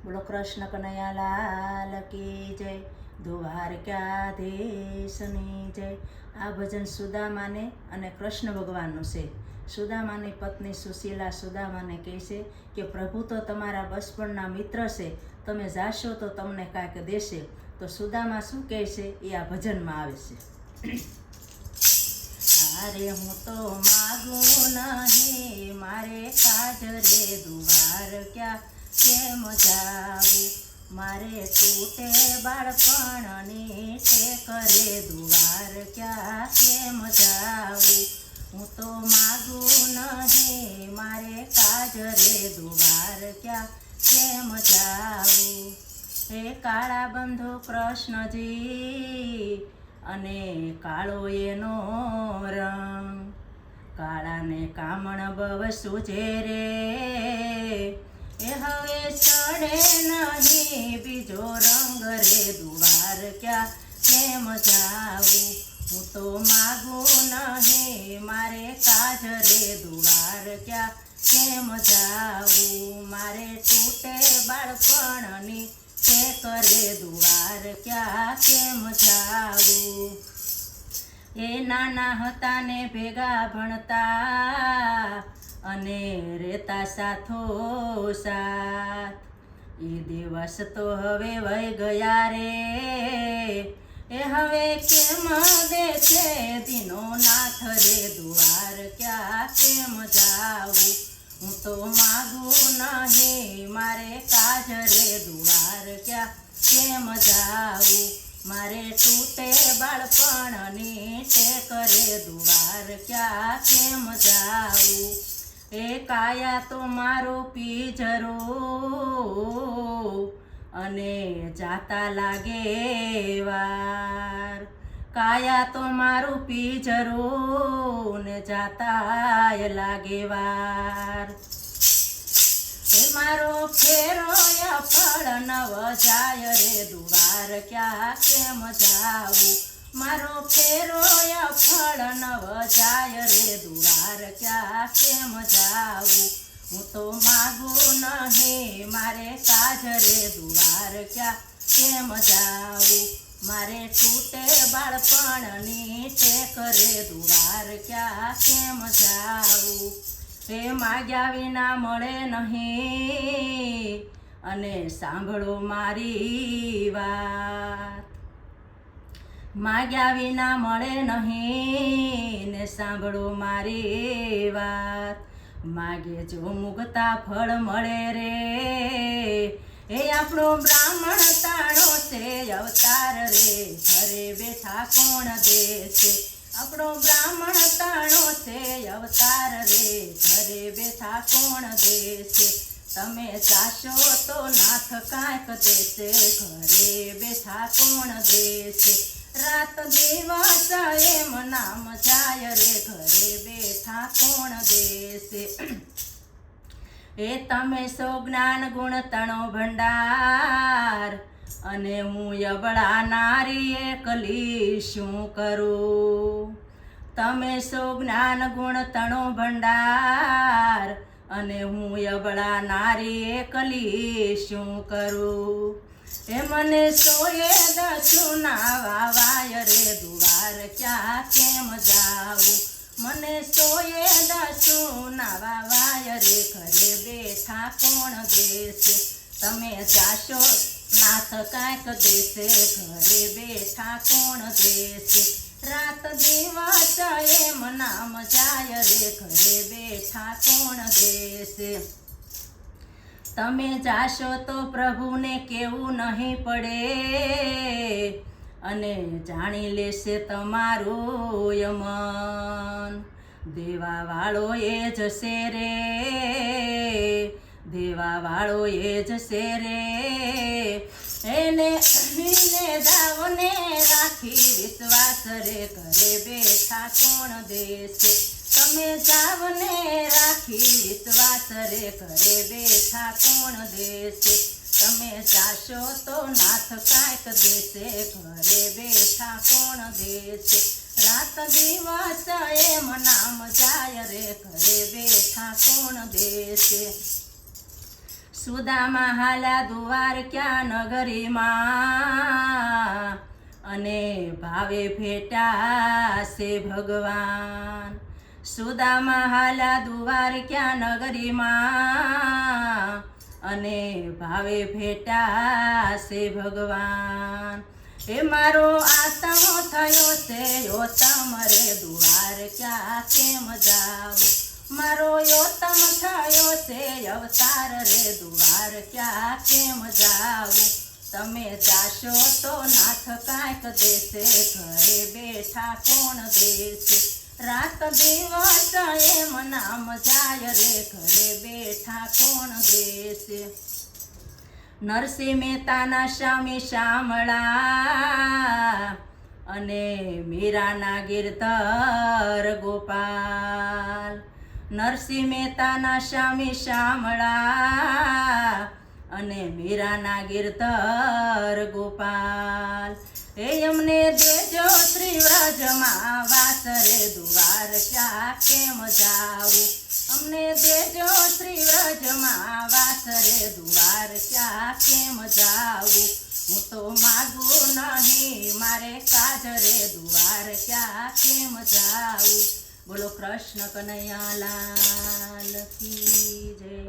બોલો કૃષ્ણ કનૈયા લાલ કી જય, દ્વારકાધીશની જય। આ ભજન સુદામાને અને કૃષ્ણ ભગવાનનું છે। સુદામાની પત્ની સુશીલા સુદામાને કહે છે કે પ્રભુ તો તમારા બચપણના મિત્ર છે, તમે જાશો તો તમને કાંઈક દેશે। તો સુદામા શું કહે છે એ આ ભજનમાં આવે છે। અરે હું તો માગું નહીં, મારે કાજ રે દુવાર ક્યાં કેમ જાવું, મારે તૂટે બાળપણની ટેક રે દુવાર ક્યાં કેમ જાવું। હું તો માગું નહીં, મારે કાજ રે દુવાર ક્યાં કેમ જાવું। હે કાળા બંધુ કૃષ્ણજી અને કાળો એનો રંગ, કાળાને કામણ બવ સૂજે રે, એ હવે ચડે નહીં બીજો રંગ રે દુવાર ક્યાં કેમ જાવું। હું તો માગું નહીં, મારે કાજ રે દુવાર ક્યાં કેમ જાવું, મારે તૂટે બાળપણની તે કરે દુવાર ક્યાં કેમ જાવું। એ નાના હતા ને ભેગા ભણતા અને રહેતા સાથો સાથ, એ દિવસ તો હવે વહી ગયા રે, એ હવે કેમ દેશે દીનો નાથ રે દુવાર ક્યાં કેમ જાવું। હું તો માગું નહીં, મારે કાજ રે દુવાર ક્યાં કેમ જાવું, મારે તૂટે બાળપણની ટેક રે દુવાર ક્યાં કેમ જાવું। એ કાયા તો મારો પિંજરો અને જાતા લાગે વાર, કાયા તો મારું પિંજરો ને જાતા લાગે વાર। એ મારો ફેરો ફળ નવ જાય રે દુવાર ક્યાં કેમ જાવું, મારો ફેરો ફળ નવ જાય રે દુવાર ક્યાં કેમ જાવું। હું તો માગું નહીં, મારે કાજ રે દુવાર ક્યાં કેમ જાવું, મારે તૂટે બાળપણની ટેક રે દુવાર ક્યાં કેમ જાવું। એ માગ્યા વિના મળે નહીં અને સાંભળો મારી વાત, માગ્યા વિના મળે નહીં ને સાંભળો મારી વાત, માગે જો મુગતા ફળ મળે રે, એ આપણો બ્રાહ્મણ તાણો છે અવતાર રે, ઘરે બેઠા કોણ દેશે। આપણો બ્રાહ્મણ તાણો છે અવતાર રે, ઘરે બેઠા કોણ દેશે। તમે જાશો તો નાથ કાંઈક દેશે, ઘરે બેઠા કોણ દેશે। રાત દિવસ એમ નામ જાય રે, ઘરે બેઠા કોણ દેશે। એ તમે સો જ્ઞાન ગુણ તણો ભંડાર અને હું અબળા નારી એકલી શું કરું। તમે સો જ્ઞાન ગુણ તણો ભંડાર અને હું અબળા નારી એકલી શું કરું। એ મને સોએ દસું નાવા વાય રે દુવાર ક્યાં કેમ જાવું, મને સોએ દસું નાવા વાય રે, ઘરે બેઠા કોણ દેશે। તમે જાશો નાથ કાંઈક દેશે, ઘરે બેઠા કોણ દેશે। રાત દિવસ એમ નામ જાય રે, ઘરે બેઠા કોણ દેશે। તમે જાશો તો પ્રભુને કેવું નહીં પડે અને જાણી લેશે તમારું યમન, દેવા વાળો એ જશે રે, દેવા વાળો એ જશે રે। એને જાવને રાખી વિશ્વાસ રે, ઘરે બેઠા કોણ દેશે। તમે જાવને રાખી વિશ્વાસ રે, ઘરે બેઠા કોણ દેશે। તમે જાશો તો નાથ કાંઈક દેશે, ઘરે બેઠા કોણ દેશે। રાત દિવસ એમ નામ જાય રે, ઘરે બેઠા કોણ દેશે। સુદામા હાલ્યા દ્વારકા નગરીમાં અને ભાવે ભેટા છે ભગવાન. સુદામા હાલ્યા દ્વારકા નગરીમાં અને ભાવે ભેટા છે ભગવાન. એ મારો આત્મ થયો છે યોતમ રે દ્વારકા કેમ જાવું. મારો યોતમ થયો છે અવતાર રે દ્વારકા કેમ જાવું. તમે જાશો તો નાથ કાંઈક દેશે, ઘરે બેઠા કોણ દેશે. રાત દિવસ એમ નામ જાય રે, ઘરે બેઠા કોણ દેશે. નરસિંહ મહેતાના સ્વામી શામળા અને મીરાના ગિરધર ગોપાલ. નરસિંહ મહેતાના સ્વામી શામળા અને મીરાના ગિરધર ગોપાલ. એ અમને દેજો શ્રી વ્રજમાં વાસ રે દ્વારકા કેમ જાવું. અમને દેજો શ્રી વ્રજમાં વાસ રે દ્વારકા કેમ જાવું. હું તો માગું નહીં મારે કાજ રે દ્વારકા કેમ જાવું. બોલો કૃષ્ણ કનૈયા લાલ કી જય.